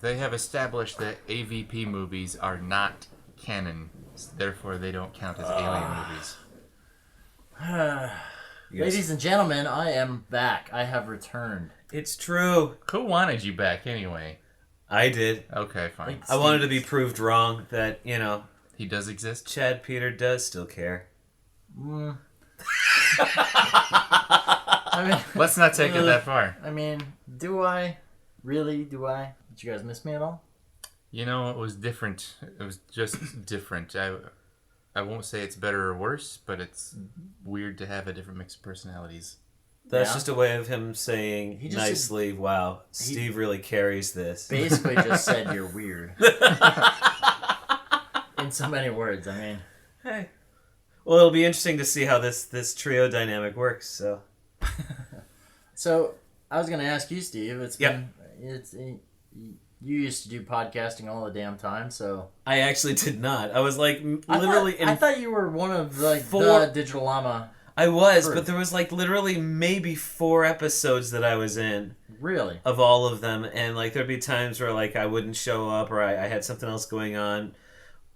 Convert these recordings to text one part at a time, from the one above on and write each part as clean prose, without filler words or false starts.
They have established that AVP movies are not canon, therefore they don't count as alien movies. Ladies and gentlemen, I am back. I have returned. It's true. Who wanted you back anyway? I did. Okay, fine. I wanted to be proved wrong that, He does exist? Chad Peter does still care. I mean, Let's not take it that far. I mean, do I? Really? Do I? Did you guys miss me at all? It was different. It was just different. I won't say it's better or worse, but it's weird to have a different mix of personalities. That's just a way of him saying He just nicely, wow, Steve really carries this. Basically just said you're weird. In so many words, I mean. Hey. Well, it'll be interesting to see how this trio dynamic works, so. So, I was going to ask you, Steve. You used to do podcasting all the damn time, so... I actually did not. I was literally... I thought you were one of the Digital Llama. I was, but there was literally maybe 4 episodes that I was in. Really? Of all of them, and there'd be times where I wouldn't show up or I had something else going on.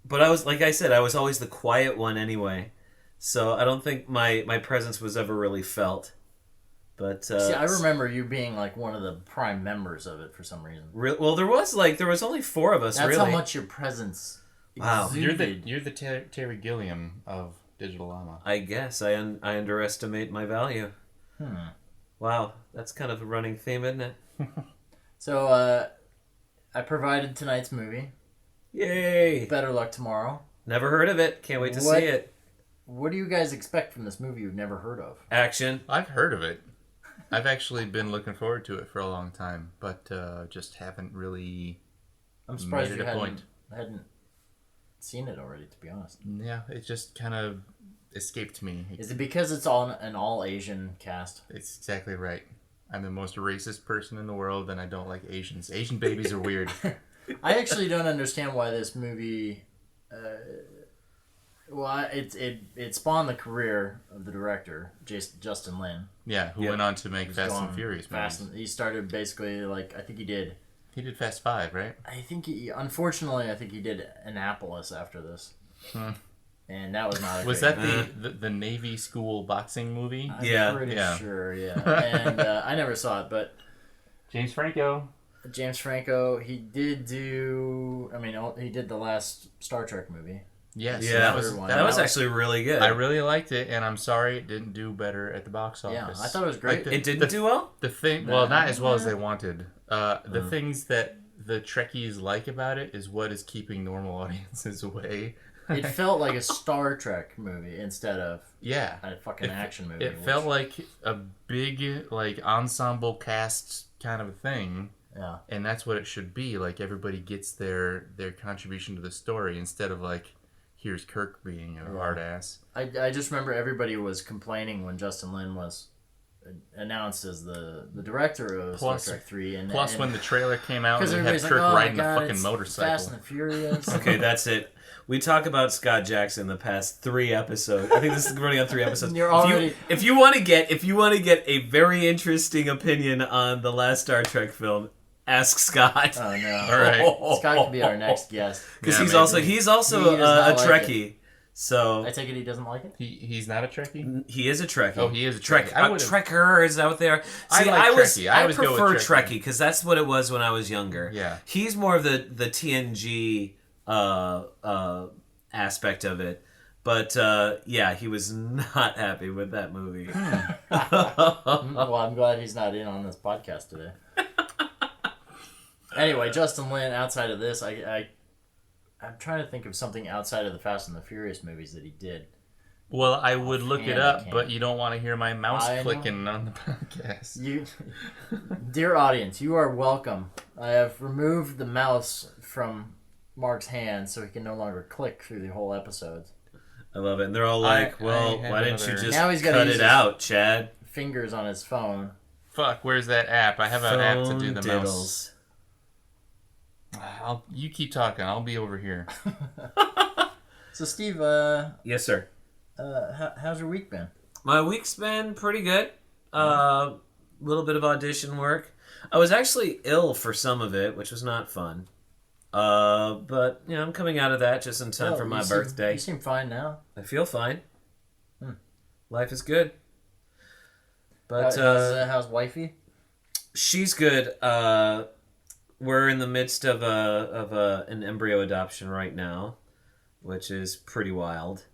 But I was, like I said, I was always the quiet one anyway. So I don't think my presence was ever really felt. But see, I remember you being one of the prime members of it for some reason. Well, there was only 4 of us. That's really. how much your presence. Wow, exuded. You're the Terry Gilliam of Digital Llama. I guess I underestimate my value. Wow, that's kind of a running theme, isn't it? So I provided tonight's movie. Yay! Better luck tomorrow. Never heard of it. Can't wait to see it. What do you guys expect from this movie you've never heard of? Action. I've heard of it. I've actually been looking forward to it for a long time, but just haven't really. I'm surprised made you it a point. hadn't seen it already. To be honest. Yeah, it just kind of escaped me. Is it because it's all an all Asian cast? It's exactly right. I'm the most racist person in the world, and I don't like Asians. Asian babies are weird. I actually don't understand why this movie. It spawned the career of the director, Justin Lin. Yeah, who went on to make Fast and Furious movies. He started basically I think he did. He did Fast 5, right? Unfortunately, I think he did Annapolis after this. And that was not a Was great that the Navy school boxing movie? Yeah. I'm pretty sure, yeah. And I never saw it, but... James Franco, he did do... he did the last Star Trek movie. Yes. Yeah, that was actually really good. I really liked it, and I'm sorry it didn't do better at the box office. Yeah, I thought it was great. It didn't do well? Not as well as they wanted. The things that the Trekkies like about it is what is keeping normal audiences away. It felt like a Star Trek movie instead of a fucking action movie. It felt like a big ensemble cast kind of a thing. Yeah. And that's what it should be. Everybody gets their contribution to the story instead of here's Kirk being a hard ass. I just remember everybody was complaining when Justin Lin was announced as the director of Star Trek 3. And when the trailer came out, they had Kirk oh riding God, the fucking motorcycle. Fast and the Furious. Okay, that's it. We talk about Scott Jackson the past 3 episodes. I think this is running on 3 episodes. You're already... If you want to get a very interesting opinion on the last Star Trek film, ask Scott. Oh no! All right, Scott could be our next guest because he's also a Trekkie. So I take it he doesn't like it. He's not a Trekkie. He is a Trekkie. Oh, he is a Trekkie. Trekkie. Trekkers out there. See, I prefer Trekkie because that's what it was when I was younger. Yeah. He's more of the TNG aspect of it. But he was not happy with that movie. Well, I'm glad he's not in on this podcast today. Anyway, Justin Lin, outside of this, I'm trying to think of something outside of the Fast and the Furious movies that he did. Well, I would look it up, but you don't want to hear my mouse clicking on the podcast. Dear audience, you are welcome. I have removed the mouse from Mark's hand so he can no longer click through the whole episodes. I love it. And they're all like, why didn't you just cut it out, Chad? Fingers on his phone. Fuck, where's that app? I have an app to do the mouse. You keep talking. I'll be over here. So, Steve, yes, sir. How's your week been? My week's been pretty good. Little bit of audition work. I was actually ill for some of it, which was not fun. But I'm coming out of that just in time for my birthday. You seem fine now. I feel fine. Life is good. But how's wifey? she's good. We're in the midst of an embryo adoption right now, which is pretty wild,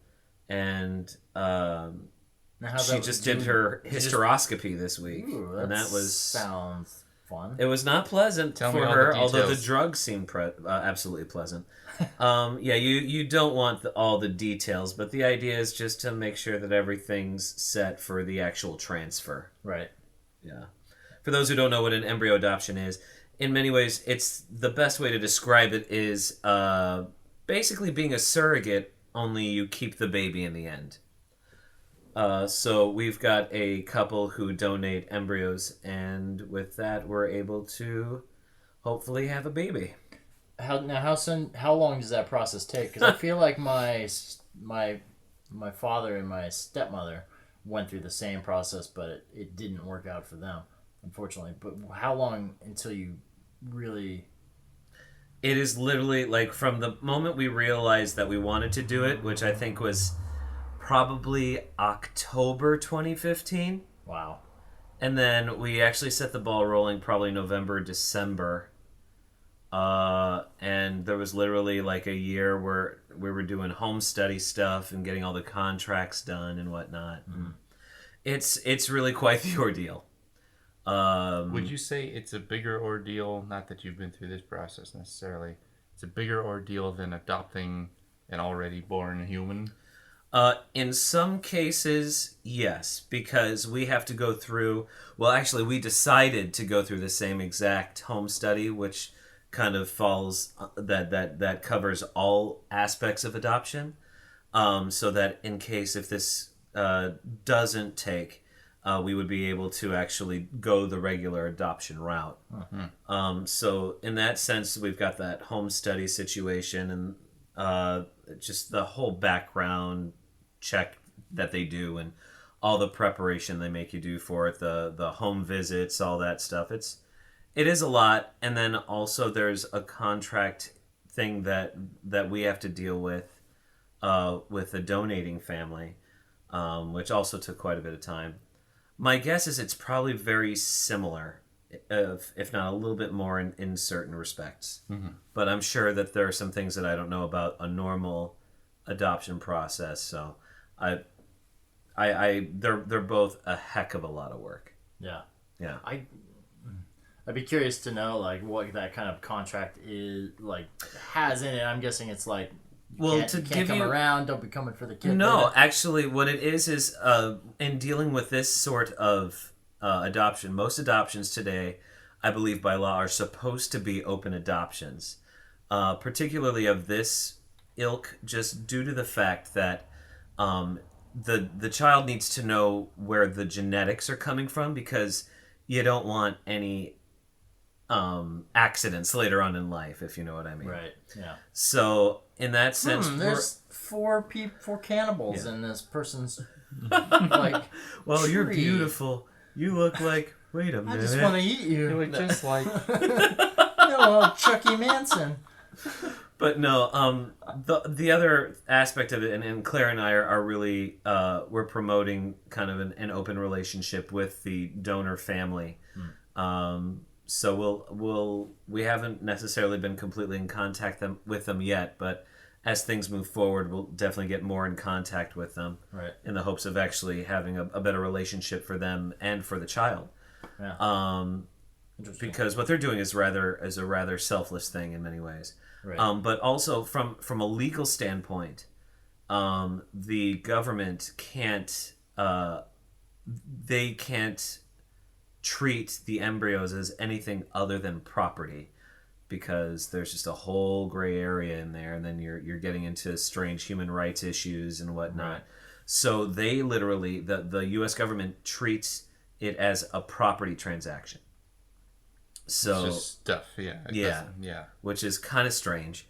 and she just did her hysteroscopy this week, and that sounds fun. It was not pleasant for her, although the drugs seemed absolutely pleasant. You don't want all the details, but the idea is just to make sure that everything's set for the actual transfer. Right. Yeah. For those who don't know what an embryo adoption is, in many ways, it's the best way to describe it is basically being a surrogate, only you keep the baby in the end. So we've got a couple who donate embryos, and with that, we're able to hopefully have a baby. How long does that process take? Because I feel like my father and my stepmother went through the same process, but it didn't work out for them, unfortunately. But how long until you really... It is literally like from the moment we realized that we wanted to do it, which I think was probably October 2015. Wow. And then we actually set the ball rolling probably November, December. And there was literally like a year where we were doing home study stuff and getting all the contracts done and whatnot. Mm-hmm. It's really quite the ordeal. Would you say it's a bigger ordeal, not that you've been through this process necessarily, it's a bigger ordeal than adopting an already born human? In some cases, yes, because we have to go through... Well, actually, we decided to go through the same exact home study, which kind of falls... That covers all aspects of adoption, so that in case if this doesn't take... we would be able to actually go the regular adoption route. Mm-hmm. So in that sense, we've got that home study situation and just the whole background check that they do and all the preparation they make you do for it, the home visits, all that stuff. It is a lot. And then also there's a contract thing that we have to deal with the donating family, which also took quite a bit of time. My guess is it's probably very similar, if not a little bit more in certain respects. Mm-hmm. But I'm sure that there are some things that I don't know about a normal adoption process. So they're both a heck of a lot of work. Yeah. Yeah. I'd be curious to know like what that kind of contract is has in it. I'm guessing it's like can't come around, don't be coming for the kid. No, actually what it is in dealing with this sort of adoption, most adoptions today, I believe by law, are supposed to be open adoptions. Particularly of this ilk, just due to the fact that the child needs to know where the genetics are coming from, because you don't want any accidents later on in life, if you know what I mean. Right. Yeah. So in that sense, there's four cannibals in this person's like. Well, tree. You're beautiful. You look like. Wait a minute. I just want to eat you. You look just like. Chucky Manson. But no, the other aspect of it, and Claire and I are really we're promoting kind of an open relationship with the donor family. So we haven't necessarily been completely in contact with them yet, but as things move forward, we'll definitely get more in contact with them, right? In the hopes of actually having a better relationship for them and for the child. Yeah. Because what they're doing is a rather selfless thing in many ways. Right. But also from a legal standpoint, the government can't treat the embryos as anything other than property, because there's just a whole gray area in there, and then you're getting into strange human rights issues and whatnot. Right. So they literally the U.S. government treats it as a property transaction. So it's just stuff, yeah, which is kind of strange,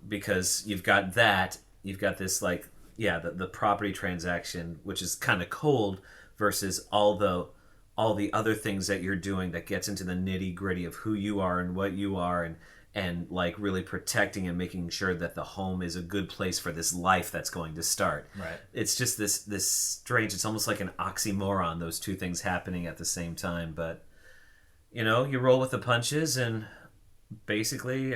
because you've got this the property transaction, which is kind of cold, versus all all the other things that you're doing that gets into the nitty gritty of who you are and what you are, and like really protecting and making sure that the home is a good place for this life that's going to start. Right. It's just this strange, it's almost like an oxymoron, those two things happening at the same time. But, you know, you roll with the punches, and basically,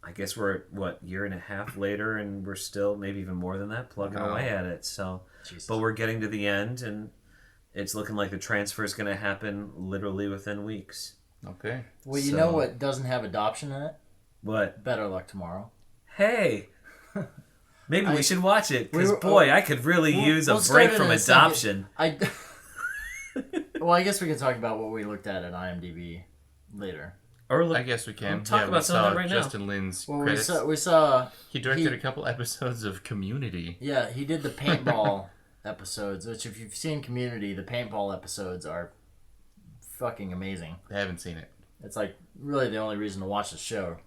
I guess we're, year and a half later, and we're still, maybe even more than that, plugging away at it. So, Jesus. But we're getting to the end, and it's looking like the transfer is going to happen literally within weeks. Okay. Well, you know what doesn't have adoption in it? What? Better Luck Tomorrow. Hey! Maybe we should watch it, because, I could really use a break from adoption. Well, I guess we can talk about what we looked at IMDb later. Or I guess we can. Talk about some of that right now. Justin Lin's credits. We saw... He directed a couple episodes of Community. Yeah, he did the paintball episodes, which if you've seen Community, the paintball episodes are fucking amazing. I haven't seen it. It's like really the only reason to watch the show.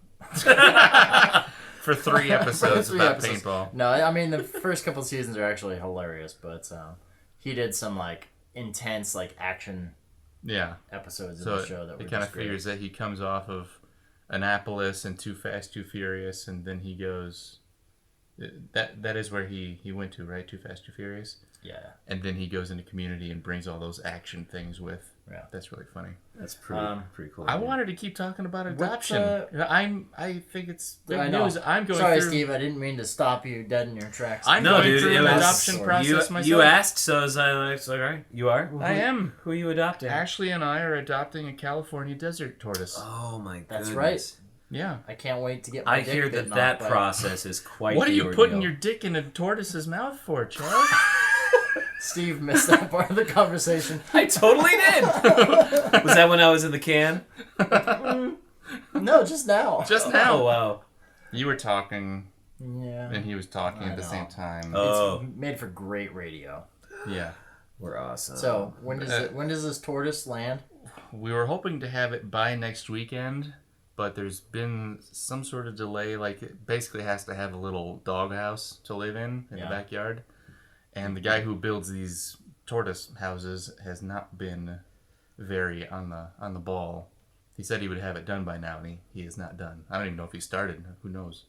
For 3 episodes about paintball. No, I mean the first couple seasons are actually hilarious, but he did some like intense like action episodes of the show that were it kind of figures that he comes off of Annapolis and Too Fast, Too Furious, and then he goes... That is where he went to, right? Too Fast, Too Furious? Yeah. And then he goes into Community and brings all those action things with. Yeah. That's really funny. That's pretty cool. I wanted to keep talking about adoption. I think it's big news. I'm going Sorry, through... Steve, I didn't mean to stop you dead in your tracks. I'm going through an adoption process myself. You asked, so I was like, all right, you are? I am. Who are you adopting? Ashley and I are adopting a California desert tortoise. Oh my goodness. That's right. Yeah. I can't wait to get my dick hear bitten that off process is quite What are you ordeal. putting your dick in a tortoise's mouth for, Chad? Steve missed that part of the conversation. I totally did. Was that when I was in the can? No, just now. Just now. Oh, wow. You were talking, yeah, and he was talking at the same time. Oh. It's made for great radio. Yeah. We're awesome. So, when does this tortoise land? We were hoping to have it by next weekend, but there's been some sort of delay. Like, it basically has to have a little doghouse to live in the backyard. And the guy who builds these tortoise houses has not been very on the ball. He said he would have it done by now, and he is not done. I don't even know if he started. Who knows?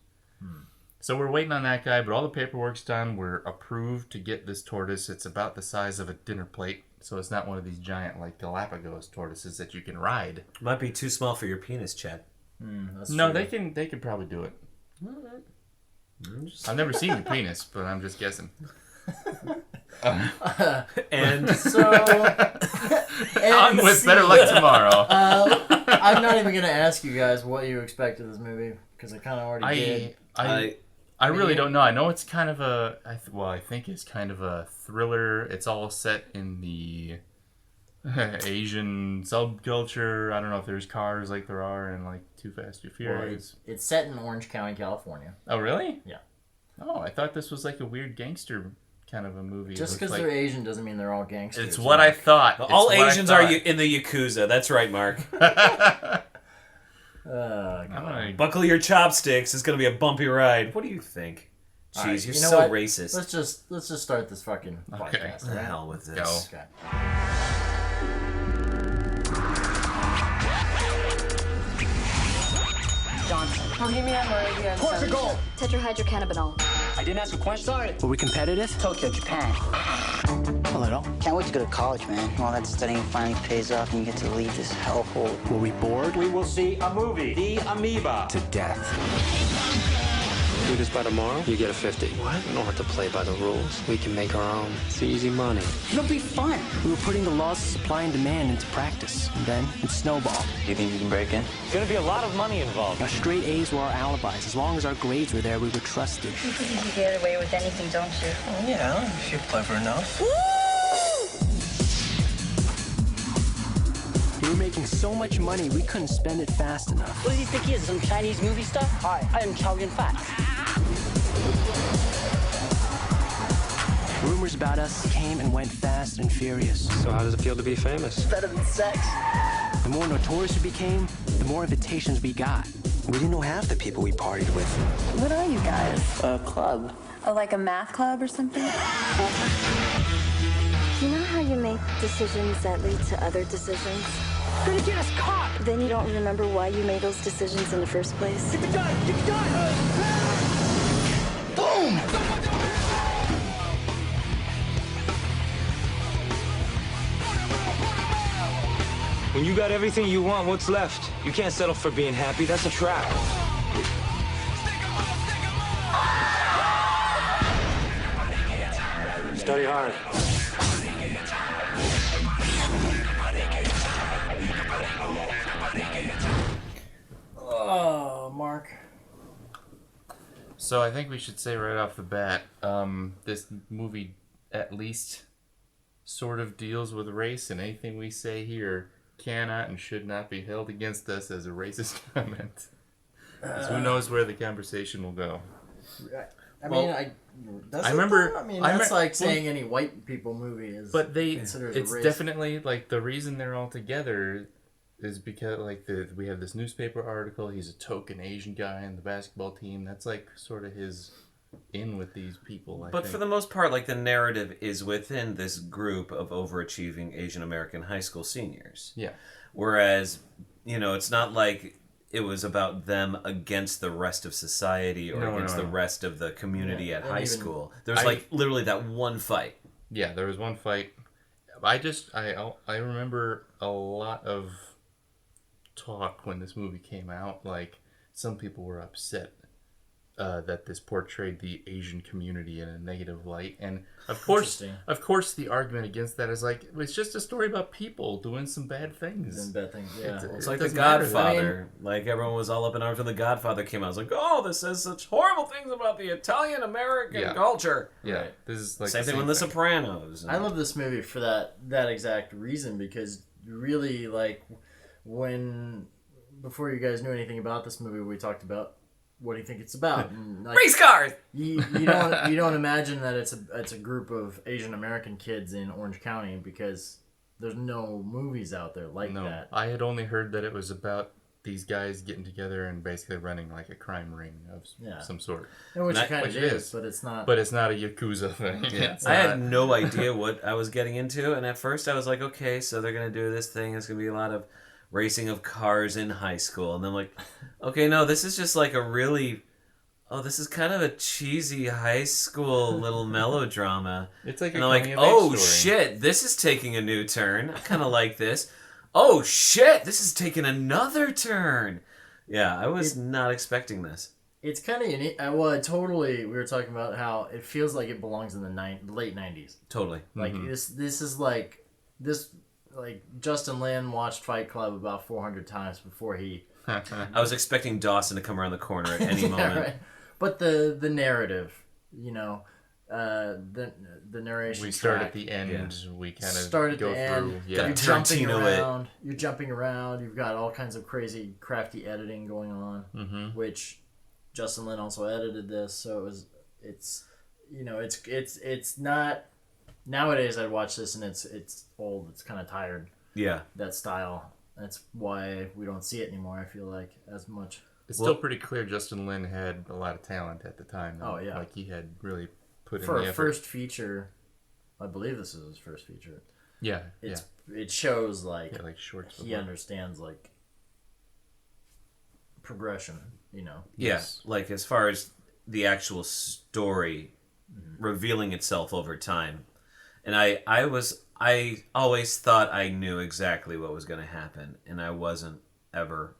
So we're waiting on that guy, but all the paperwork's done. We're approved to get this tortoise. It's about the size of a dinner plate, so it's not one of these giant, like, Galapagos tortoises that you can ride. Might be too small for your penis, Chad. No, they can probably do it. I've never seen your penis, but I'm just guessing. And so on with Better Luck Tomorrow. I'm not even gonna ask you guys what you expect of this movie because I kind of already did. I really don't know. I know it's kind of I think it's kind of a thriller. It's all set in the Asian subculture. I don't know if there's cars like there are in like Too Fast, Too Furious. Well, it's set in Orange County, California. Oh, really? Yeah. Oh, I thought this was like a weird gangster kind of a movie. Just because they're Asian doesn't mean they're all gangsters. It's what I thought. All Asians are in the Yakuza. That's right, Mark. Buckle your chopsticks. It's going to be a bumpy ride. What do you think? Jeez, right, you're so racist. Let's just start this fucking podcast. The hell with this. Go. Okay. Johnson. Oh, give me that Moravia. Portugal! Tetrahydrocannabinol. I didn't ask a question. Sorry. Were we competitive? Tokyo, Japan. A little. Can't wait to go to college, man. All that studying finally pays off and you get to leave this hellhole. Were we bored? We will see a movie, The Amoeba. To death. Do this by tomorrow, you get a 50. What? We don't have to play by the rules. We can make our own. It's easy money. It'll be fun. We were putting the laws of supply and demand into practice. And then it snowballed. You think you can break in? It's gonna be a lot of money involved. Our straight A's were our alibis. As long as our grades were there, we were trusted. You think you can get away with anything, don't you? Oh, yeah, if you're clever enough. We were making so much money, we couldn't spend it fast enough. What do you think he is, some Chinese movie stuff? Hi, I am Chow Yun-fat. Rumors about us came and went fast and furious. So how does it feel to be famous? Better than sex. The more notorious we became, the more invitations we got. We didn't know half the people we partied with. What are you guys? A club. Oh, like a math club or something? You know how you make decisions that lead to other decisions? You're gonna get us caught! Then you don't remember why you made those decisions in the first place? Get the gun! Get the gun! Boom! When you got everything you want, what's left? You can't settle for being happy. That's a trap. Study hard. Oh, Mark. So I think we should say right off the bat, this movie at least sort of deals with race, and anything we say here cannot and should not be held against us as a racist comment. 'Cause who knows where the conversation will go. I remember. I mean, that's like saying any white people movie is. But considered it's a race. definitely like the reason they're all together is because like we have this newspaper article. He's a token Asian guy in the basketball team. That's like sort of his in with these people. I But think. for the most part, like the narrative is within this group of overachieving Asian American high school seniors. Yeah. Whereas, it's not like it was about them against the rest of society or against the rest of the community at high school. There's like literally that one fight. Yeah, there was one fight. I remember a lot of talk when this movie came out. Like some people were upset that this portrayed the Asian community in a negative light, and of course, the argument against that is like it's just a story about people doing some bad things. Yeah. It's like The Godfather. Like everyone was all up in arms when The Godfather came out. It's like, oh, this says such horrible things about the Italian American culture. Yeah, right. This is like same thing with The Sopranos. I love this movie for that exact reason, because really, like, before you guys knew anything about this movie, we talked about what do you think it's about? And, like, race cars. You don't imagine that it's a group of Asian American kids in Orange County, because there's no movies out there like that. I had only heard that it was about these guys getting together and basically running like a crime ring of some sort. Which it kind of is, but it's not. But it's not a Yakuza thing. Yeah. I had no idea what I was getting into, and at first I was like, okay, so they're gonna do this thing. It's gonna be a lot of racing of cars in high school, and then I'm like, okay, no, this is just like this is kind of a cheesy high school little melodrama. It's like and I'm like, oh shit, this is taking a new turn. I kind of like this. Oh shit, this is taking another turn. Yeah, I was not expecting this. It's kind of unique. We were talking about how it feels like it belongs in the late 90s. Totally. Like this is like this. Like Justin Lin watched Fight Club about 400 times before he. I was expecting Dawson to come around the corner at any moment. Right. But the narrative, the narration. We start at the end. Yeah. We kind of start at go the through. End. Yeah. You're jumping around. You're jumping around. You've got all kinds of crazy, crafty editing going on, which Justin Lin also edited this. So it's not. Nowadays, I'd watch this and it's old. It's kind of tired. Yeah. That style. That's why we don't see it anymore, I feel like, as much. It's still pretty clear Justin Lin had a lot of talent at the time, though. Oh, yeah. Like, he had really put in for the a effort. first feature, I believe this is his first feature. Yeah, It shows, like shorts he understands, like, progression, Yeah, Yes. like, as far as the actual story revealing itself over time. And I always thought I knew exactly what was going to happen, and I wasn't ever.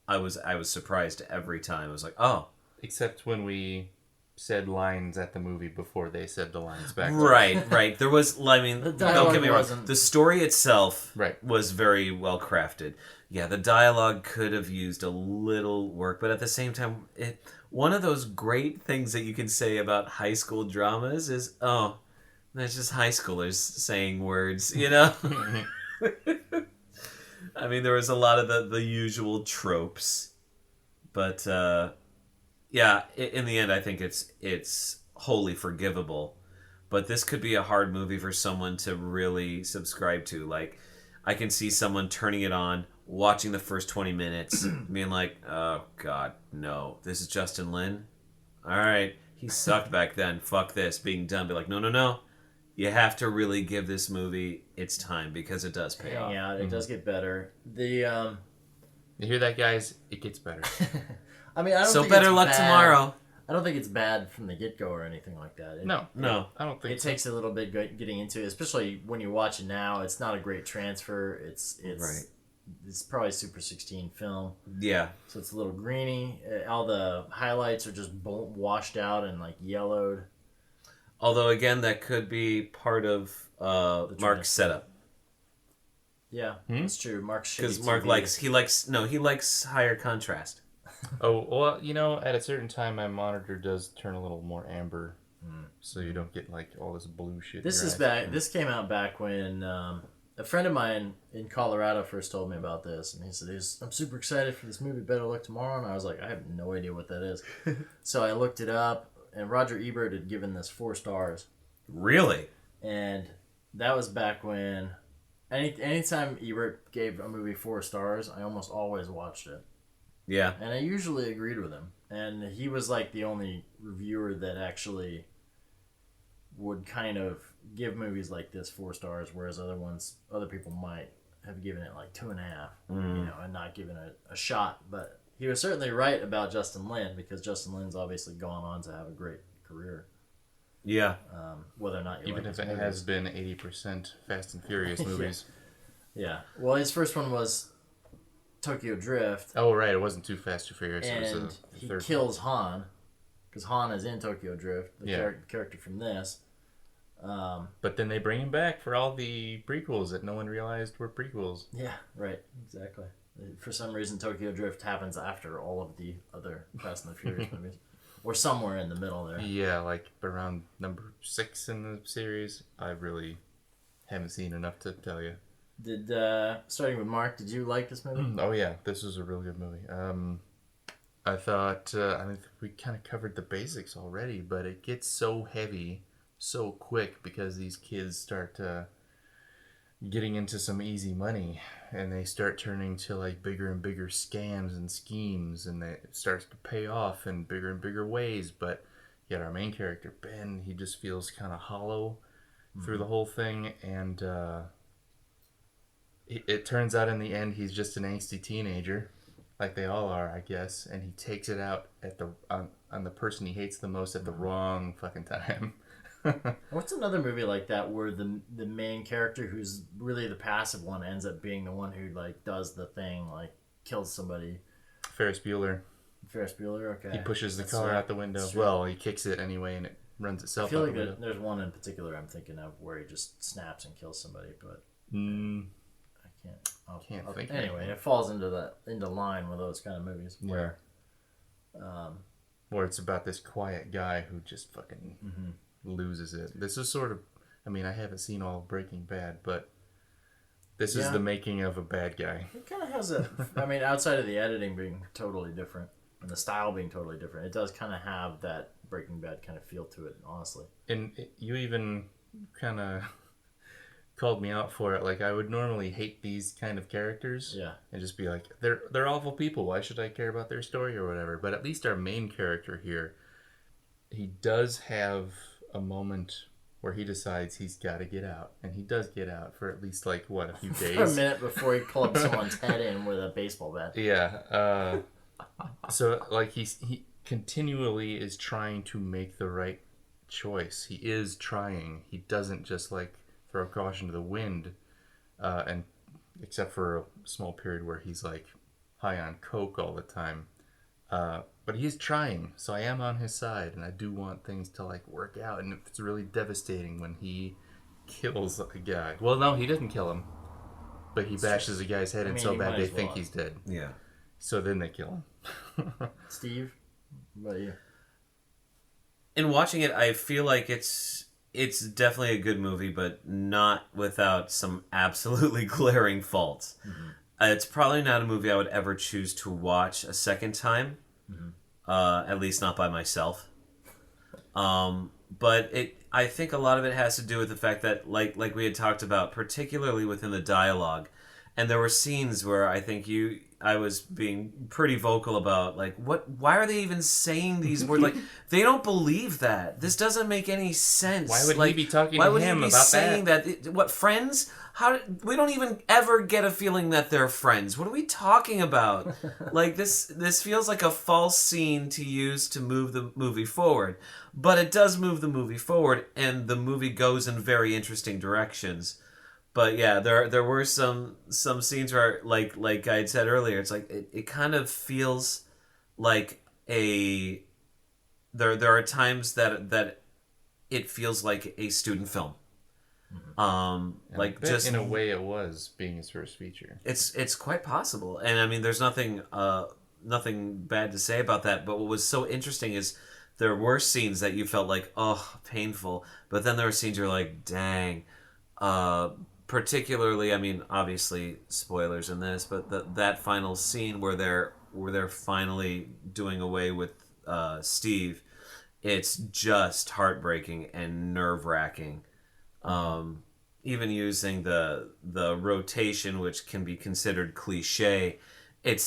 I was surprised every time. I was like, oh. Except when we said lines at the movie before they said the lines back. Right. There was, don't get me wrong. The story itself was very well crafted. Yeah, the dialogue could have used a little work, but at the same time, one of those great things that you can say about high school dramas is, that's just high schoolers saying words, I mean, there was a lot of the usual tropes, but in the end, I think it's wholly forgivable. But this could be a hard movie for someone to really subscribe to. Like, I can see someone turning it on, watching the first 20 minutes, being like, "Oh God, no! This is Justin Lin. All right, he sucked back then. Fuck this." Being done, be like, "No. you have to really give this movie its time because it does pay off. Yeah, it does get better. You hear that, guys? It gets better. I mean, I don't So think better it's luck bad. tomorrow. I don't think it's bad from the get-go or anything like that. No, I don't think it takes a little bit getting into it, especially when you watch it now. It's not a great transfer. It's Right. It's probably Super 16 film. Yeah. So it's a little greeny. All the highlights are just washed out and like yellowed. Although again, that could be part of Mark's setup. Yeah, that's true. Mark's Because Mark likes higher contrast. Oh, well, you know, at a certain time, my monitor does turn a little more amber, so you don't get like all this blue shit. This is back. This came out back when a friend of mine in Colorado first told me about this, and he said, "I'm super excited for this movie, Better Luck Tomorrow." And I was like, I have no idea what that is. So I looked it up, and Roger Ebert had given this 4 stars. Really? And that was back when anytime Ebert gave a movie 4 stars, I almost always watched it. Yeah. And I usually agreed with him. And he was like the only reviewer that actually would kind of give movies like this 4 stars, whereas other people might have given it like 2.5, and not given it a shot. But he was certainly right about Justin Lin, because Justin Lin's obviously gone on to have a great career. Yeah. Whether or not you even like if it has been 80% Fast and Furious movies. Yeah. Well, his first one was Tokyo Drift. Oh, right. It wasn't Too Fast, Too Furious. And it was he kills Han, because Han is in Tokyo Drift, the character from this. But then they bring him back for all the prequels that no one realized were prequels. Yeah, right. Exactly. For some reason, Tokyo Drift happens after all of the other Fast and the Furious movies. Or somewhere in the middle there. Yeah, like around number 6 in the series. I really haven't seen enough to tell you. Starting with Mark, did you like this movie? Oh yeah, this was a really good movie. I thought, we kind of covered the basics already, but it gets so heavy so quick because these kids start getting into some easy money, and they start turning to like bigger and bigger scams and schemes, and it starts to pay off in bigger and bigger ways. But yet our main character, Ben, he just feels kind of hollow through the whole thing, and it turns out in the end he's just an angsty teenager, like they all are, I guess, and he takes it out at on the person he hates the most at the wrong fucking time. What's another movie like that where the main character, who's really the passive one, ends up being the one who like does the thing, like kills somebody? Ferris Bueller. Okay. He pushes the car out the window. Well, he kicks it anyway, and it runs itself out the window. I feel like there's one in particular I'm thinking of where he just snaps and kills somebody, but I can't think. Anyway, it falls into line with those kind of movies where it's about this quiet guy who just fucking loses it. This is sort of, I haven't seen all of Breaking Bad, but this is the making of a bad guy. It kind of has outside of the editing being totally different and the style being totally different, it does kind of have that Breaking Bad kind of feel to it, honestly. And you even kind of called me out for it. Like, I would normally hate these kind of characters, and just be like, they're awful people. Why should I care about their story or whatever? But at least our main character here, he does have a moment where he decides he's got to get out, and he does get out for at least a few days. For a minute before he clubs someone's head in with a baseball bat. Yeah. So he continually is trying to make the right choice. He is trying. He doesn't just throw caution to the wind, and except for a small period where he's high on coke all the time. But he's trying, so I am on his side, and I do want things to work out. And it's really devastating when he kills a guy. Well, no, he doesn't kill him, but he bashes a guy's head in so bad they think he's dead. Yeah. So then they kill him. Steve, what about you? In watching it, I feel like it's definitely a good movie, but not without some absolutely glaring faults. Mm-hmm. It's probably not a movie I would ever choose to watch a second time. Mm-hmm. At least not by myself. But I think a lot of it has to do with the fact that, like we had talked about, particularly within the dialogue, And there were scenes where I think I was being pretty vocal about, like, why are they even saying these words? Like, they don't believe that. This doesn't make any sense. Why would like, he be talking why to would him he be about saying that? What, friends? We don't even ever get a feeling that they're friends. What are we talking about? Like, this feels like a false scene to use to move the movie forward. But it does move the movie forward, and the movie goes in very interesting directions. But yeah, there were some scenes where, like I had said earlier, it's like it kind of feels like there are times that it feels like a student film. Like, just in a way, it was being his first feature. It's quite possible, and I mean, there's nothing bad to say about that. But what was so interesting is there were scenes that you felt like, oh, painful, but then there were scenes you're like, dang. Particularly, I mean, obviously spoilers in this, but that final scene where they're finally doing away with Steve, it's just heartbreaking and nerve-wracking. Even using the rotation, which can be considered cliche, it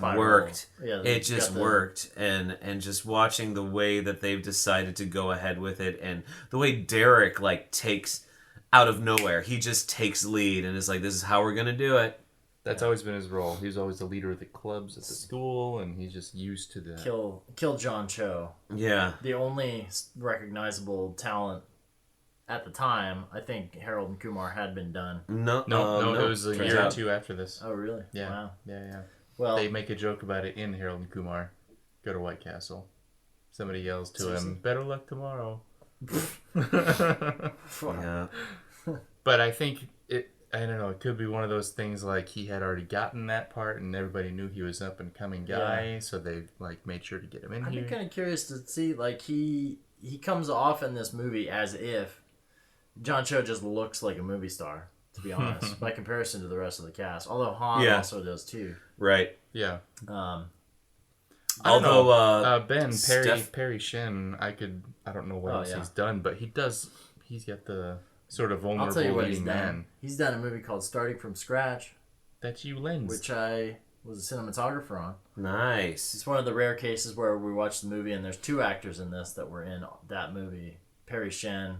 worked. Yeah, it just worked, and just watching the way that they've decided to go ahead with it, and the way Derek takes out of nowhere, he just takes lead and is like, "This is how we're gonna do it." That's always been his role. He was always the leader of the clubs at the school, and he's just used to that. Kill John Cho. Yeah, the only recognizable talent at the time. I think Harold and Kumar had been done. No, it was a year or two after this. Oh, really? Yeah, wow. Yeah. Well, they make a joke about it in Harold and Kumar. Go to White Castle. Somebody yells to him, "Better luck tomorrow." Yeah. But I think I don't know, it could be one of those things like he had already gotten that part and everybody knew he was up and coming guy, so they made sure to get him in here. I'd be kind of curious to see, he comes off in this movie as if John Cho just looks like a movie star, to be honest, by comparison to the rest of the cast. Although Han also does too. Right. Yeah. Although Parry Shen, I don't know what else he's done, but he's got the sort of vulnerable I'll tell you what leading he's done. man. He's done a movie called Starting from Scratch. That's you, Lens. Which I was a cinematographer on. Nice. It's one of the rare cases where we watched the movie and there's two actors in this that were in that movie. Parry Shen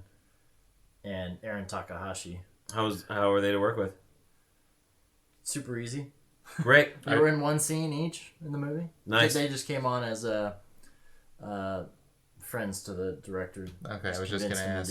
and Aaron Takahashi. How were they to work with? Super easy. Great. They were in one scene each in the movie. Nice. They just came on as friends to the director. Okay, I was just going to ask,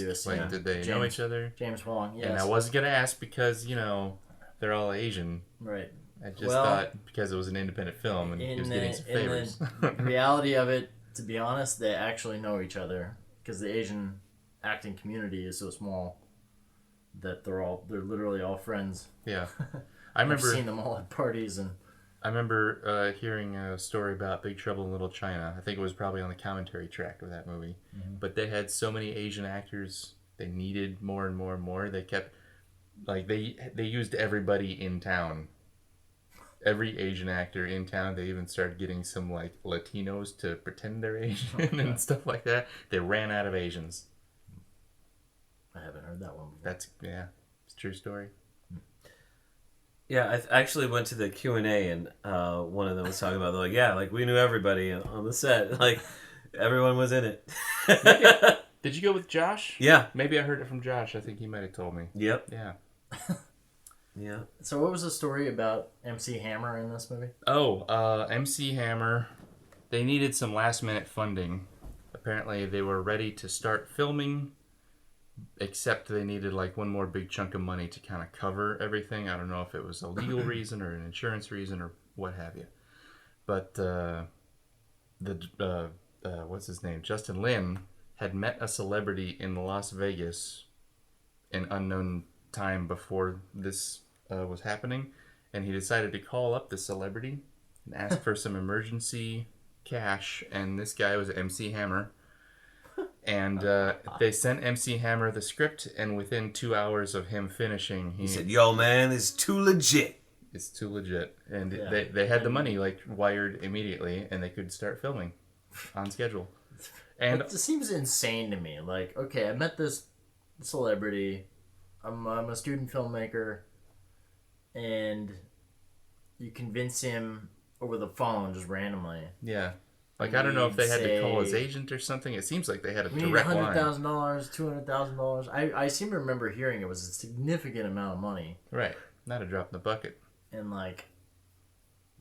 did they know each other? James Wong, yes. And I wasn't going to ask because, they're all Asian. Right. I just thought because it was an independent film and he was getting some favors. In the reality of it, to be honest, they actually know each other because the Asian acting community is so small that they're literally all friends. Yeah. I've seen them all at parties and I remember hearing a story about Big Trouble in Little China. I think it was probably on the commentary track of that movie. Mm-hmm. But they had so many Asian actors, they needed more and more and more. They kept, they used everybody in town. Every Asian actor in town. They even started getting some, Latinos to pretend they're Asian and stuff like that. They ran out of Asians. I haven't heard that one before. It's a true story. Yeah, I actually went to the Q&A and one of them was talking about, we knew everybody on the set. Everyone was in it. Did you go with Josh? Yeah. Maybe I heard it from Josh. I think he might have told me. Yep. Yeah. Yeah. So what was the story about MC Hammer in this movie? MC Hammer, they needed some last-minute funding. Apparently, they were ready to start filming, except they needed one more big chunk of money to kind of cover everything. I don't know if it was a legal reason or an insurance reason or what have you. But what's his name? Justin Lin had met a celebrity in Las Vegas an unknown time before this was happening, and he decided to call up the celebrity and ask for some emergency cash, and this guy was MC Hammer. And they sent MC Hammer the script, and within 2 hours of him finishing, he said, "Yo, man, it's too legit. It's too legit." And they had the money wired immediately, and they could start filming on schedule. And it seems insane to me. Okay, I met this celebrity. I'm a student filmmaker, and you convince him over the phone just randomly. Yeah. Like, I don't know if they had to call his say, agent or something. It seems like they had a we need direct line. $100,000, $200,000. I seem to remember hearing it was a significant amount of money. Right. Not a drop in the bucket. And, like,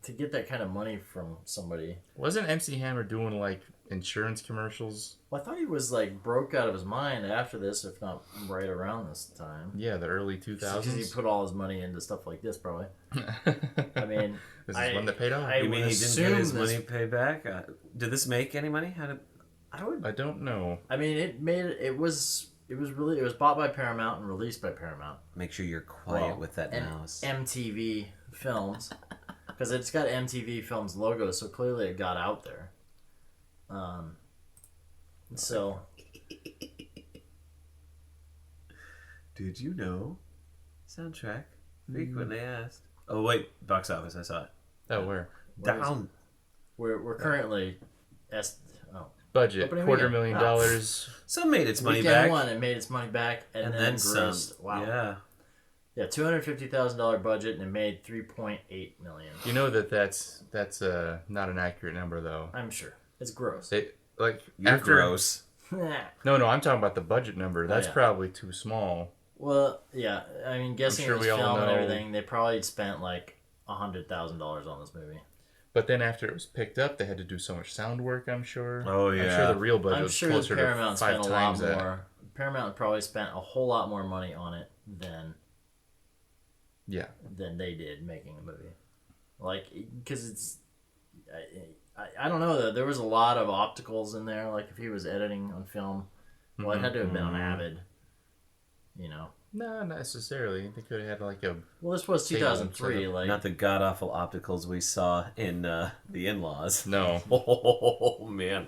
to get that kind of money from somebody. Wasn't MC Hammer doing, like, insurance commercials? Well, I thought he was, like, broke out of his mind after this, if not right around this time. Yeah, the early 2000s. Because he put all his money into stuff like this, probably. I mean... This is one that paid off. You mean he didn't get his money paid back? Did this make any money? I don't know. I mean, it was bought by Paramount and released by Paramount. Make sure you're quiet with that mouse. MTV Films, because it's got MTV Films logo, so clearly it got out there. So. Did you know? Soundtrack frequently asked. Oh wait, box office. I saw it. Oh, where? Down. We're currently budget $250,000. So it made its money Weekend back. One, it made its money back, and then grossed. Some. Wow. Yeah, $250,000 budget, and it made $3.8 million. You know that's not an accurate number though. I'm sure it's gross. You're gross. No, I'm talking about the budget number. That's probably too small. Well, yeah, I mean, guessing sure it was we all film and know. everything, they probably spent like $100,000 on this movie. But then after it was picked up, they had to do so much sound work, I'm sure. Oh, yeah. I'm sure the real budget I'm was sure closer Paramount to 5 spent a times lot that. more. Paramount probably spent a whole lot more money on it than they did making the movie. Like, because it's... I don't know, though. There was a lot of opticals in there. Like, if he was editing on film, well, it had to have been on Avid, you know. No, not necessarily. They could have had like a... Well, this was 2003. Not the god-awful opticals we saw in The In-Laws. No. Oh, man.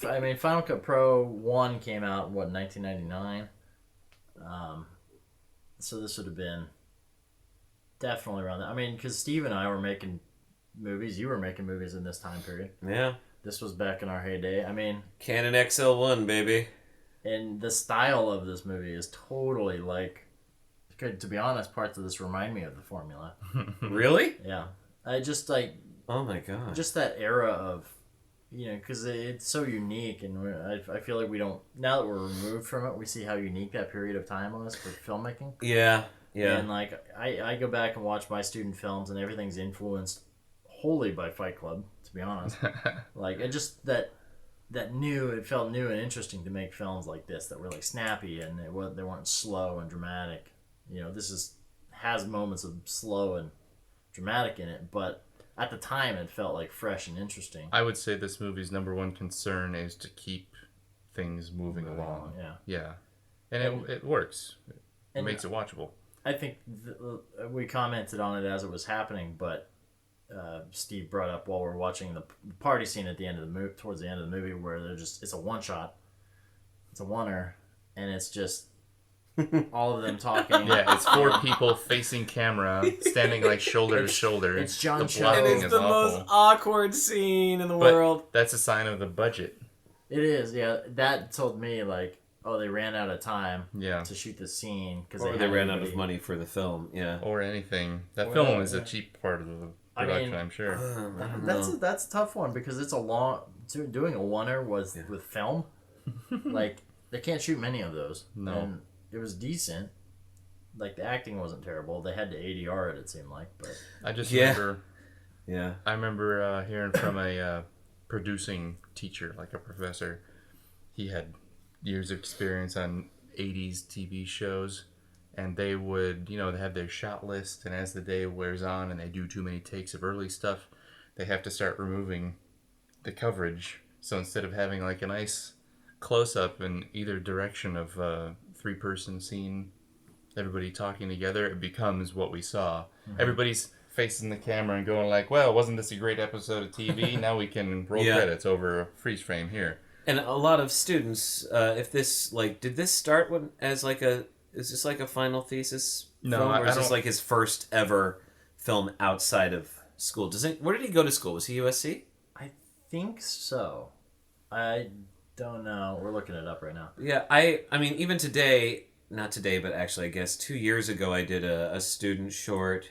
I mean, Final Cut Pro 1 came out in, 1999? So this would have been definitely around that. I mean, because Steve and I were making movies. You were making movies in this time period. Yeah. This was back in our heyday. I mean... Canon XL1, baby. And the style of this movie is totally like... To be honest, parts of this remind me of The Formula. Really? Yeah. I just like... Oh my god. Just that era of... You know, because it's so unique, and I feel like we don't... Now that we're removed from it, we see how unique that period of time was for filmmaking. Yeah, yeah. And, like, I go back and watch my student films, and everything's influenced wholly by Fight Club, to be honest. Like, it just... It felt new and interesting to make films like this that were, like, snappy, and they weren't slow and dramatic. You know, this has moments of slow and dramatic in it, but... At the time, it felt like fresh and interesting. I would say this movie's number one concern is to keep things moving along. Yeah. And it works. It makes it watchable. I think we commented on it as it was happening, but Steve brought up while we're watching the party scene at the end of the movie, towards the end of the movie, where it's a one shot, it's a oneer, and it's just all of them talking. Yeah, it's 4 people facing camera, standing like shoulder to shoulder. It's John Cho. And it's the most awkward scene in the world. That's a sign of the budget. It is, yeah. That told me, like, they ran out of time to shoot the scene. Or they ran out of money for the film, yeah. Or anything. That film is a cheap part of the production, I'm sure. That's a tough one, because it's doing a oneer with film, like, they can't shoot many of those. No. And it was decent. Like, the acting wasn't terrible. They had to ADR it seemed like. But I just remember... Yeah. I remember hearing from a producing teacher, like a professor. He had years of experience on 80s TV shows. And they would, they have their shot list. And as the day wears on and they do too many takes of early stuff, they have to start removing the coverage. So instead of having, like, a nice close-up in either direction of... 3-person scene, everybody talking together, it becomes what we saw. Mm-hmm. Everybody's facing the camera and going like, well, wasn't this a great episode of TV? Now we can roll credits over a freeze frame here. And a lot of students, if this, like, did this start is this like a final thesis film? Or is this like his first ever film outside of school? Where did he go to school? Was he USC? I think so. I don't know. We're looking it up right now. Yeah, I mean, even today, not today, but actually, I guess 2 years ago, I did a student short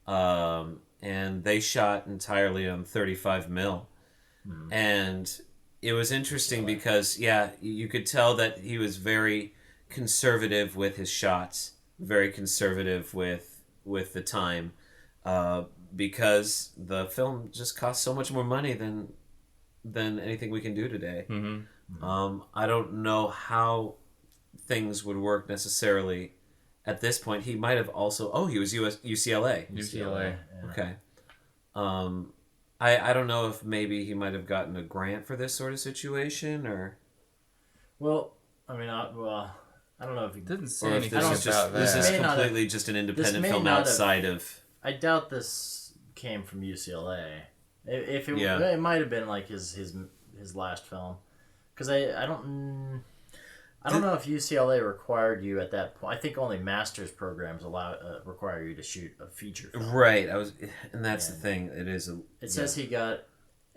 and they shot entirely on 35 mil. And it was interesting because, you could tell that he was very conservative with his shots, very conservative with the time, because the film just cost so much more money than anything we can do today. I don't know how things would work necessarily at this point. He might have also he was UCLA. UCLA. Yeah. Okay. I don't know if maybe he might have gotten a grant for this sort of situation, or Well, I mean, I don't know if he Didn't say or if anything this is just about this that. is May not have- completely just an independent may film not have- outside of. I doubt this came from UCLA. If it, Yeah. it might have been like his last film, because I don't know if UCLA required you at that point. I think only master's programs require you to shoot a feature film. Right, and that's the thing. It is. It says he got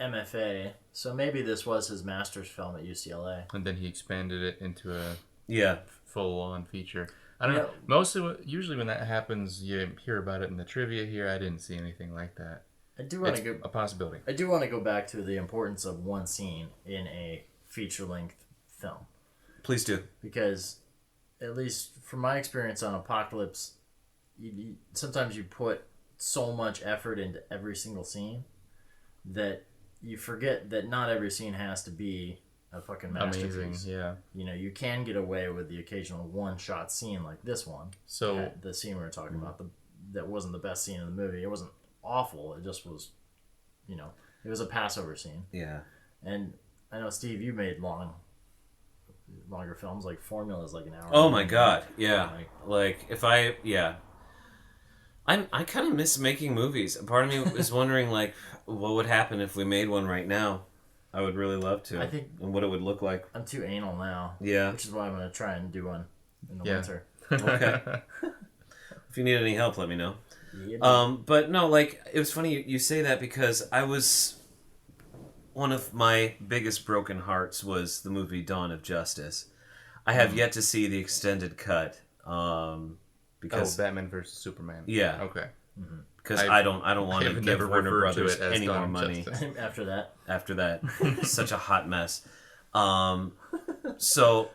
MFA, so maybe this was his master's film at UCLA. And then he expanded it into a Yeah. full-on feature. I don't know. Usually when that happens, you hear about it in the trivia here. I didn't see anything like that. I do want It's to go. a possibility. I do want to go back to the importance of one scene in a feature-length film, Please do. because at least from my experience on Apocalypse, sometimes you put so much effort into every single scene that you forget that not every scene has to be a fucking masterpiece. Amazing, yeah. You can get away with the occasional one-shot scene like this one. So The scene we were talking about, that wasn't the best scene in the movie. It wasn't awful. It just was, it was a Passover scene. Yeah. And I know, Steve, you made longer films. Like Formula's like an hour. Oh my god. Yeah. Like- I kind of miss making movies. Part of me is wondering what would happen if we made one right now. I would really love to. I think- and what it would look like. I'm too anal now. Yeah. Which is why I'm going to try and do one in the Yeah. winter. Okay. If you need any help, let me know. Yeah, But no, it was funny you say that, because one of my biggest broken hearts was the movie Dawn of Justice. I have yet to see the extended cut, because Batman versus Superman. Yeah. Okay. because I don't want to have give never Warner referred to Brothers it as any more Dawn of money Justice. After that. Such a hot mess. So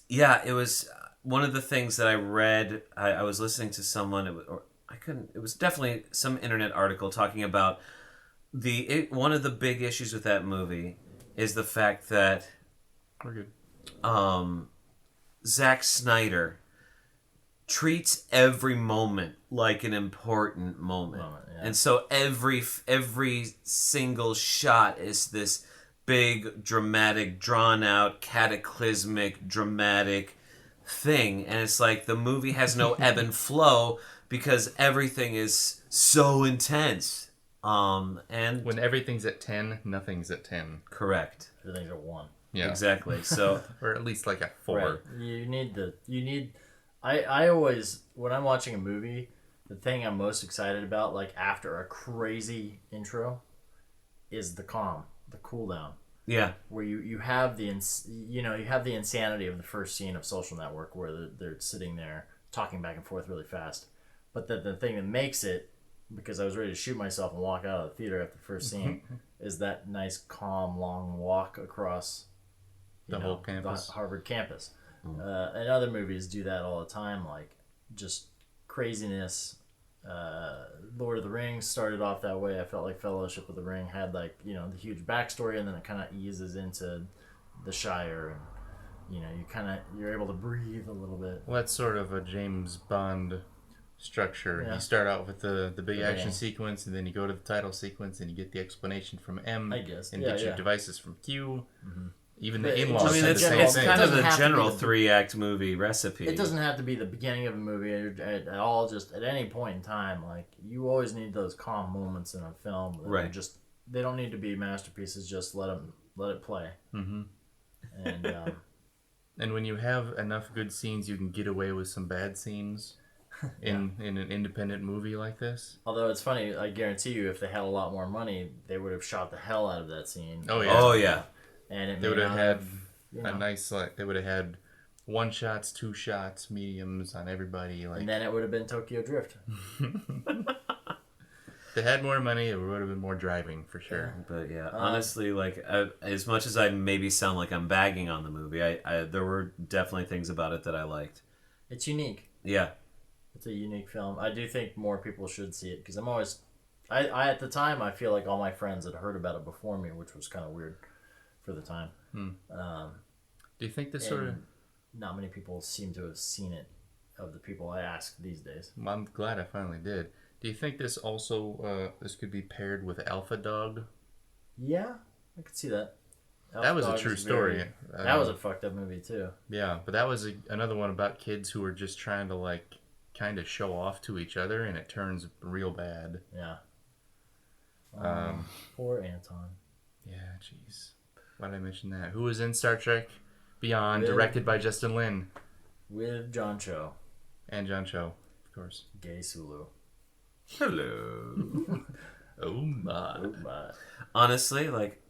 yeah, it was one of the things that I read. I was listening to someone, it was definitely some internet article talking about one of the big issues with that movie is the fact that We're good. Zack Snyder treats every moment like an important moment. Yeah. And so every single shot is this big, dramatic, drawn out, cataclysmic, dramatic thing. And it's like the movie has no ebb and flow because everything is so intense. And When everything's at 10, nothing's at 10. correct. Everything's at 1. Yeah. Exactly. So Or at least like a 4. Right. I always, when I'm watching a movie, the thing I'm most excited about, like after a crazy intro, is the cool down, yeah. where you have the insanity of the first scene of Social Network, where they're sitting there talking back and forth really fast, but the thing that makes it, because I was ready to shoot myself and walk out of the theater after the first scene, is that nice calm long walk across The whole campus. the Harvard campus. And other movies do that all the time, like just craziness. Lord of the Rings started off that way. I felt like Fellowship of the Ring had the huge backstory, and then it kind of eases into the Shire, and you're able to breathe a little bit. Well, that's sort of a James Bond structure. Yeah. You start out with the big action bang. sequence, and then you go to the title sequence, and you get the explanation from M. I guess. And Yeah, get your yeah. devices from Q. Even But the it in-laws just- I mean, said it's, the same it's thing. kind of Doesn't the have to be general the- 3-act movie recipe. It doesn't have to be the beginning of a movie at all. Just at any point in time, like you always need those calm moments in a film. That are Right. Just they don't need to be masterpieces. Just let it play. Mm-hmm. And And when you have enough good scenes, you can get away with some bad scenes in an independent movie like this. although it's funny, I guarantee you, if they had a lot more money, they would have shot the hell out of that scene. Oh, yeah. Oh yeah. And it They may would have not had you a know, nice, they would have had 1 shots, 2 shots, mediums on everybody. and then it would have been Tokyo Drift. they had more money, it would have been more driving for sure. But yeah, honestly, like as much as I maybe sound like I'm bagging on the movie, I there were definitely things about it that I liked. It's unique. Yeah. It's a unique film. I do think more people should see it because I'm always, I at the time I feel like all my friends had heard about it before me, which was kind of weird for the time. Do you think this sort of? Not many people seem to have seen it. Of the people I ask these days. Well, I'm glad I finally did. Do you think this also this could be paired with Alpha Dog? Yeah, I could see that. That was a true story. That was a fucked up movie too. Yeah, but that was another one about kids who were just trying to like kind of show off to each other, and it turns real bad. Yeah. Poor Anton. Yeah, jeez. Why did I mention that? Who was in Star Trek Beyond, directed by Justin Lin? With John Cho. And John Cho, of course. Gay Sulu. Hello. Oh my. Oh my. Honestly, like,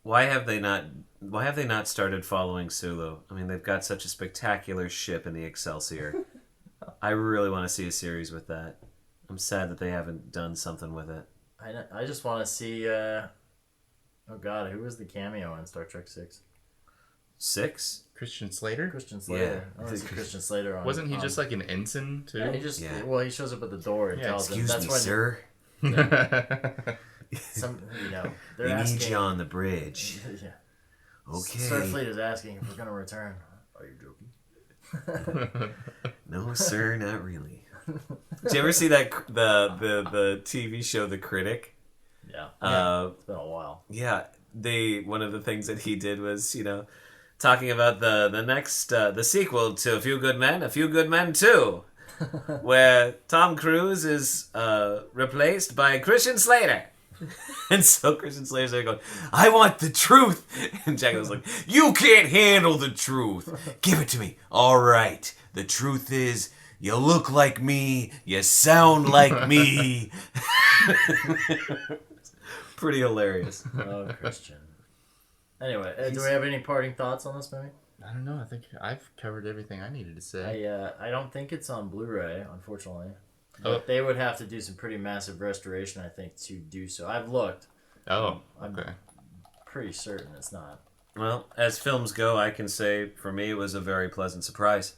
why have they not started following Sulu? I mean, they've got such a spectacular ship in the Excelsior. I really want to see a series with that. I'm sad that they haven't done something with it. I just want to see. Oh God, who was the cameo in Star Trek 6? 6? Christian Slater? Christian Slater. Yeah. I want to see Christian Slater on. Wasn't he just like an ensign too? Yeah, well, he shows up at the door and tells them. Excuse me, sir. Some, they're We asking. need you on the bridge. Yeah. Okay. Starfleet is asking if we're going to return. Are you joking? No, sir, not really. Did you ever see that the TV show The Critic? Yeah. It's been a while. Yeah, one of the things that he did was, talking about the next the sequel to A Few Good Men 2, where Tom Cruise is replaced by Christian Slater. And so Christian Slater's there going, I want the truth. And Jack was like, you can't handle the truth. Give it to me. All right. The truth is, you look like me. You sound like me. Pretty hilarious. Oh, Christian. Anyway, do we have any parting thoughts on this movie? I don't know. I think I've covered everything I needed to say. I don't think it's on Blu-ray, unfortunately. But they would have to do some pretty massive restoration, I think, to do so. I've looked. Oh, I'm okay. pretty certain it's not. Well, as films go, I can say for me it was a very pleasant surprise.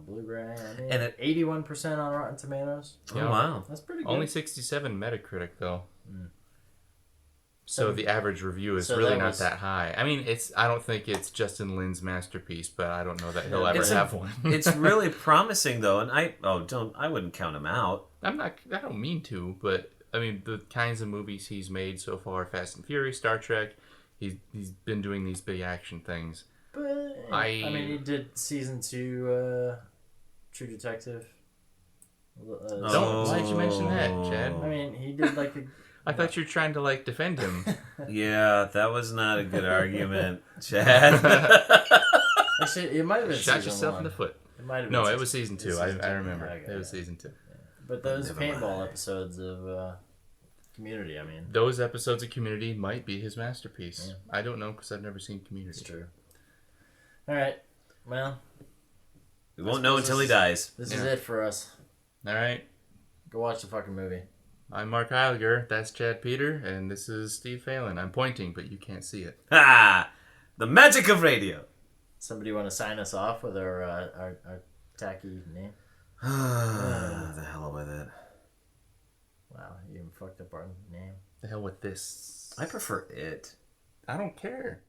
Blu-ray, I mean, And it 81% on Rotten Tomatoes. Yeah. Oh wow, That's pretty good. Only 67 Metacritic though. So the average review is so really that not was- that high. I mean, I don't think it's Justin Lin's masterpiece, but I don't know that he'll ever have one. It's really promising though, and I wouldn't count him out. I don't mean to, but I mean the kinds of movies he's made so far: Fast and Furious, Star Trek. He's been doing these big action things. But I mean, he did season 2, True Detective. Why'd you mention that, Chad? I mean, he did like a. I thought you were trying to like defend him. Yeah, that was not a good argument, Chad. Actually, it might have been Shot season yourself 1. in the foot. It might have been No, season it was season 2. Season I 2. remember. Okay, It was season 2. But those Never paintball mind. episodes of Community, I mean, Those episodes of Community might be his masterpiece. Yeah. I don't know because I've never seen Community. it's true. All right, well, We won't know until he dies. this is Yeah. it for us. All right. Go watch the fucking movie. I'm Mark Heiliger. That's Chad Peter, and this is Steve Phelan. I'm pointing, but you can't see it. Ah, the magic of radio. Somebody want to sign us off with our tacky name? The hell with it. Wow, you even fucked up our name. The hell with this? I prefer it. I don't care.